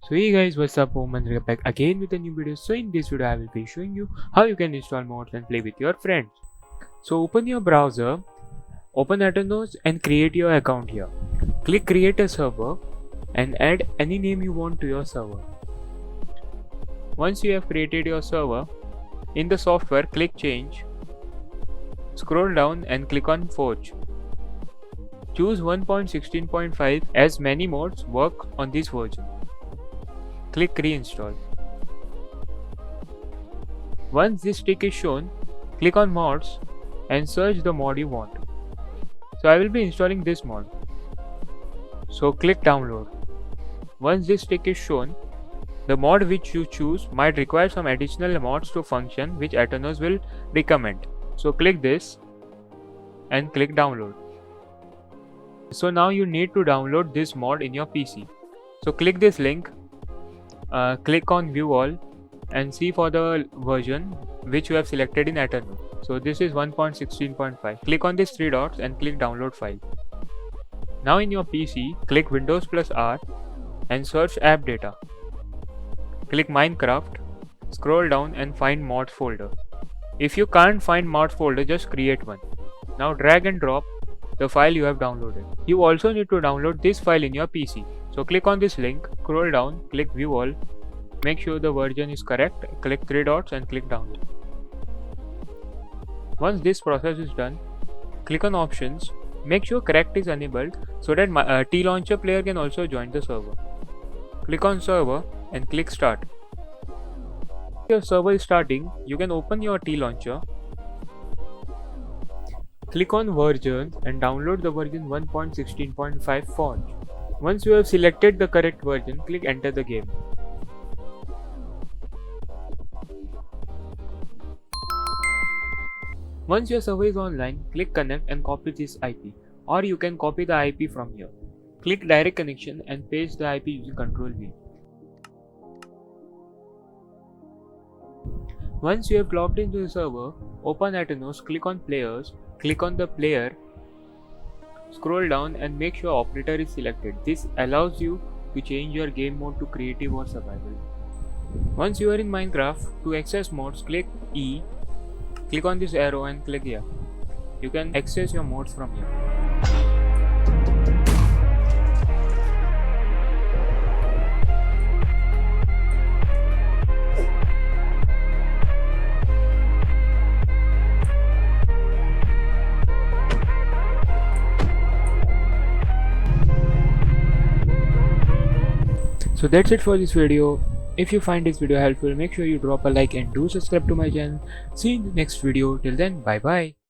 So hey guys, what's up? Oman here back again with a new video. So in this video I will be showing you how you can install mods and play with your friends. So open your browser, open Aternos and create your account here. Click create a server and add any name you want to your server. Once you have created your server, in the software click change, scroll down and click on Forge. Choose 1.16.5 as many mods work on this version. Click reinstall. Once this tick is shown, click on mods and search the mod you want. So I will be installing this mod. So click download. Once this tick is shown, the mod which you choose might require some additional mods to function which Aternos will recommend. So click this and click download. So now you need to download this mod in your PC. So click this link. Click on view all and see for the version which you have selected in Aternos. So this is 1.16.5. Click on these three dots and click download file. Now in your PC, click Windows plus R and search app data. Click Minecraft, scroll down and find mods folder. If you can't find mods folder, just create one. Now drag and drop the file you have downloaded. You also need to download this file in your PC. So click on this link, scroll down, click view all, make sure the version is correct, click three dots and click download. Once this process is done, click on options, make sure correct is enabled so that T-Launcher player can also join the server. Click on server and click start. If your server is starting, you can open your T-Launcher. Click on versions and download the version 1.16.5 Forge. Once you have selected the correct version, click enter the game. Once your server is online, click connect and copy this IP, or you can copy the IP from here. Click direct connection and paste the IP using Ctrl+V. Once you have logged into the server, open Aternos, click on players, click on the player, scroll down and make sure operator is selected. This allows you to change your game mode to creative or survival. Once you are in Minecraft, to access mods, click E, click on this arrow and click here. You can access your mods from here. So that's it for this video. If you find this video helpful, make sure you drop a like and do subscribe to my channel. See you in the next video. Till then, bye bye.